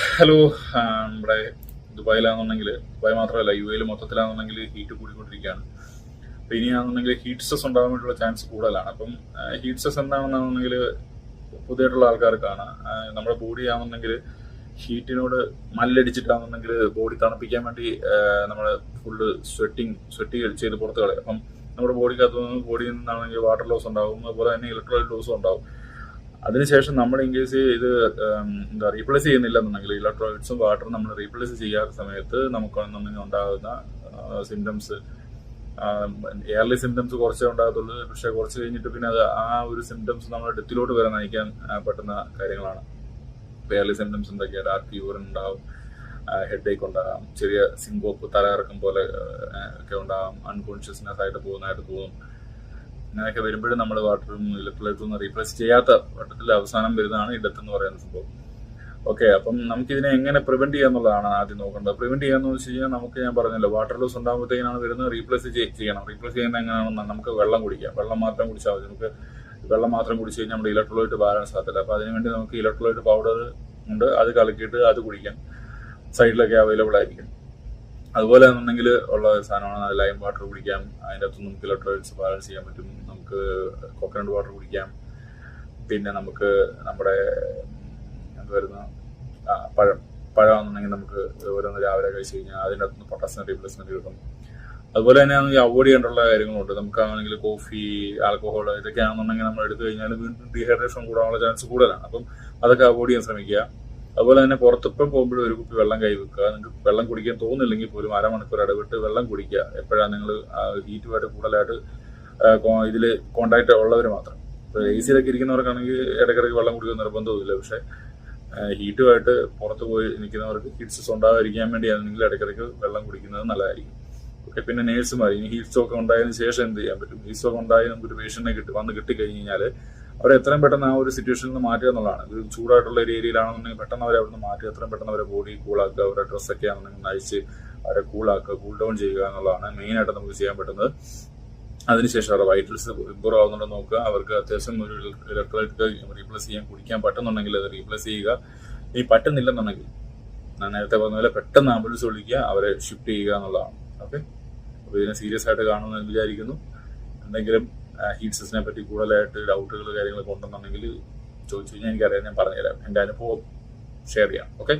Hello. നമ്മുടെ ദുബായിലാണെന്നുണ്ടെങ്കിൽ, Dubai മാത്രമല്ല U എയിൽ മൊത്തത്തിലാണെന്നുണ്ടെങ്കിൽ ഹീറ്റ് കൂടിക്കൊണ്ടിരിക്കുകയാണ്. അപ്പം ഇനിയാണെന്നുണ്ടെങ്കിൽ ഹീറ്റ് സ്ട്രെസ് ഉണ്ടാകാൻ വേണ്ടിയുള്ള ചാൻസ് കൂടുതലാണ്. അപ്പം ഹീറ്റ് സ്ട്രെസ് എന്താണെന്നാണെന്നുണ്ടെങ്കിൽ പുതിയതായിട്ടുള്ള ആൾക്കാർക്കാണ്. നമ്മുടെ ബോഡി ആണെന്നുണ്ടെങ്കിൽ ഹീറ്റിനോട് മല്ലടിച്ചിട്ടാണെന്നുണ്ടെങ്കിൽ ബോഡി തണുപ്പിക്കാൻ വേണ്ടി നമ്മൾ ഫുള്ള് സ്വെറ്റി ചെയ്ത് പുറത്ത് കളയും. അപ്പം നമ്മുടെ ബോഡിയിൽ നിന്നാണെങ്കിൽ വാട്ടർ ലോസ് ഉണ്ടാകും, അതുപോലെ തന്നെ ഇലക്ട്രോലൈറ്റ് ലോസും ഉണ്ടാകും. അതിനുശേഷം നമ്മൾ ഇൻകേസ് ഇത് റീപ്ലേസ് ചെയ്യുന്നില്ല എന്നുണ്ടെങ്കിൽ ഇലക്ട്രോലൈറ്റ്സും വാട്ടറും നമ്മൾ റീപ്ലേസ് ചെയ്യാത്ത സമയത്ത് നമുക്കാണെന്നുണ്ടെങ്കിൽ ഉണ്ടാകുന്ന സിംറ്റംസ്, എയർലി സിംറ്റംസ് കുറച്ചേ ഉണ്ടാകത്തുള്ളൂ. പക്ഷെ കുറച്ച് കഴിഞ്ഞിട്ട് പിന്നെ അത് ആ ഒരു സിംറ്റംസ് നമ്മുടെ ഡെത്തിലോട്ട് വരെ നയിക്കാൻ പറ്റുന്ന കാര്യങ്ങളാണ്. എയർലി സിംറ്റംസ് എന്തൊക്കെയാണ്? ഡാർക്ക് ഫീവർ ഉണ്ടാകും, ഹെഡ് ഏക്ക് ഉണ്ടാകാം, ചെറിയ സിങ്കോപ്പ് തലകറക്കം പോലെ ഒക്കെ ഉണ്ടാകാം, അൺകോൺഷ്യസ്നെസ് ആയിട്ട് പോകുന്നതായിട്ട് തോന്നും. അങ്ങനെയൊക്കെ വരുമ്പോഴും നമ്മൾ വാട്ടറും ഇലക്ട്രോലൈറ്റും ഒന്നും റീപ്ലേസ് ചെയ്യാത്ത വട്ടത്തിൽ അവസാനം വരുന്നതാണ് ഈ ഡെത്ത് എന്ന് പറയുന്ന സംഭവം. ഓക്കെ, അപ്പം നമുക്കിതിനെ എങ്ങനെ പ്രിവെന്റ് ചെയ്യാന്നുള്ളതാണ് ആദ്യം നോക്കേണ്ടത്. പ്രിവെന്റ് ചെയ്യാന്ന് വെച്ച് കഴിഞ്ഞാൽ നമുക്ക്, ഞാൻ പറഞ്ഞല്ലോ, വാട്ടർ ലോസ് ഉണ്ടാകുമ്പോഴത്തേക്കാണ് വരുന്നത്. റീപ്ലേസ് ചെയ്യണം. റീപ്ലേസ് ചെയ്യുന്നത് എങ്ങനെയാണെന്ന് നമുക്ക് വെള്ളം കുടിക്കാം. വെള്ളം മാത്രം കുടിച്ചാൽ മതി. നമുക്ക് വെള്ളം മാത്രം കുടിച്ച് കഴിഞ്ഞാൽ നമ്മുടെ ഇലക്ട്രോലൈറ്റ് ബാലൻസ് ആകത്തില്ല. അപ്പോൾ അതിനുവേണ്ടി നമുക്ക് ഇലക്ട്രോലൈറ്റ് പൗഡർ ഉണ്ട്, അത് കലക്കിയിട്ട് അത് കുടിക്കാം. സൈഡിലൊക്കെ അവൈലബിൾ ആയിരിക്കും. അതുപോലെ എന്നുണ്ടെങ്കിൽ ഉള്ള സാധനമാണ് ലൈം വാട്ടർ കുടിക്കാം. അതിൻ്റെ അകത്ത് നമുക്ക് ഇലക്ട്രോലൈറ്റ്സ് ബാലൻസ് ചെയ്യാൻ പറ്റും. നമുക്ക് കോക്കനട്ട് വാട്ടർ കുടിക്കാം. പിന്നെ നമുക്ക് നമ്മുടെ വരുന്ന പഴമാണെന്നുണ്ടെങ്കിൽ നമുക്ക് ഓരോന്ന് രാവിലെ കഴിച്ച് കഴിഞ്ഞാൽ അതിൻ്റെ അകത്തുനിന്ന് പൊട്ടാസ്യം റീപ്ലേസ്മെന്റ് കിട്ടും. അതുപോലെ തന്നെ അവോയ്ഡ് ചെയ്യേണ്ടുള്ള കാര്യങ്ങളുണ്ട്. നമുക്കാണെങ്കിൽ കോഫി, ആൽക്കഹോൾ ഇതൊക്കെ ആണെന്നുണ്ടെങ്കിൽ നമ്മൾ എടുത്തു കഴിഞ്ഞാൽ വീണ്ടും ഡീഹൈഡ്രേഷൻ കൂടാനുള്ള ചാൻസ് കൂടുതലാണ്. അപ്പം അതൊക്കെ അവോയ്ഡ് ചെയ്യാൻ ശ്രമിക്കുക. അതുപോലെ തന്നെ പുറത്തിപ്പം പോകുമ്പോഴും ഒരു കുപ്പി വെള്ളം കൈ വെക്കുക. നിങ്ങൾക്ക് വെള്ളം കുടിക്കാൻ തോന്നുന്നില്ലെങ്കിൽ പോലും അരമണിക്കൂർ ഇടവിട്ട് വെള്ളം കുടിക്കുക. എപ്പോഴാണ് നിങ്ങൾ ഹീറ്റുമായിട്ട് കൂടുതലായിട്ട് ഇതിൽ കോണ്ടാക്ട് ഉള്ളവർ മാത്രം. ഇപ്പോൾ എ സിയിലൊക്കെ ഇരിക്കുന്നവർക്കാണെങ്കിൽ ഇടയ്ക്കിടയ്ക്ക് വെള്ളം കുടിക്കാൻ നിർബന്ധമില്ല. പക്ഷേ ഹീറ്റുമായിട്ട് പുറത്ത് പോയി നിൽക്കുന്നവർക്ക് ഹീറ്റ് സ്ട്രെസ് ഉണ്ടാകാതിരിക്കാൻ വേണ്ടിയാണെങ്കിൽ ഇടയ്ക്കിടയ്ക്ക് വെള്ളം കുടിക്കുന്നത് നല്ലതായിരിക്കും. ഓക്കെ, പിന്നെ നേഴ്സുമാർ ഇനി ഹീറ്റ് സ്ട്രോക്ക് ഉണ്ടായതിനു ശേഷം എന്ത് ചെയ്യാൻ പറ്റും? ഹീറ്റ് സ്ട്രോക്ക് ഉണ്ടായി നമുക്കൊരു പേഷ്യന്റിനെ വന്ന് കിട്ടിക്കഴിഞ്ഞാൽ അവരെ എത്രയും പെട്ടെന്ന് ആ ഒരു സിറ്റുവേഷനിൽ നിന്ന് മാറ്റുക എന്നുള്ളതാണ്. ഒരു ചൂടായിട്ടുള്ള ഒരു ഏരിയയിലാണെന്നുണ്ടെങ്കിൽ പെട്ടെന്ന് അവരെ അവിടെ നിന്ന് മാറ്റി എത്രയും പെട്ടെന്ന് അവരെ ബോഡി കൂളാക്കുക, അവരുടെ ഡ്രസ്സൊക്കെ ആണെന്നുണ്ടെങ്കിൽ നയിച്ച് അവരെ കൂളാക്കുക, കൂൾ ഡൗൺ ചെയ്യുക എന്നുള്ളതാണ് മെയിനായിട്ട് നമുക്ക് ചെയ്യാൻ പറ്റുന്നത്. അതിനുശേഷം അവരുടെ വൈറ്റൽസ് ഇമ്പ്രൂവ് ആവുന്നുണ്ടോ നോക്കുക. അവർക്ക് അത്യാവശ്യം ഒരു ഇലക്ട്രോലൈറ്റ് റീപ്ലേസ് ചെയ്യാൻ കുടിക്കാൻ പറ്റുന്നുണ്ടെങ്കിൽ അത് റീപ്ലേസ് ചെയ്യുക. ഇനി പറ്റുന്നില്ലെന്നുണ്ടെങ്കിൽ ഞാൻ നേരത്തെ പറഞ്ഞ പോലെ പെട്ടെന്ന് ആംബുലൻസ് വിളിക്കുക, അവരെ ഷിഫ്റ്റ് ചെയ്യുക എന്നുള്ളതാണ്. ഓക്കെ, അപ്പോൾ ഇതിനെ സീരിയസ് ആയിട്ട് കാണുമെന്ന് വിചാരിക്കുന്നു. എന്തെങ്കിലും ഹീറ്റ് സ്ട്രെസ്സിനെ പറ്റി കൂടുതലായിട്ട് ഡൗട്ടുകൾ കാര്യങ്ങളൊക്കെ ഉണ്ടെന്നുണ്ടെങ്കിൽ ചോദിച്ചു കഴിഞ്ഞാൽ എനിക്കറിയാം, ഞാൻ പറഞ്ഞുതരാം. എൻ്റെ അനുഭവം ഷെയർ ചെയ്യാം. ഓക്കെ.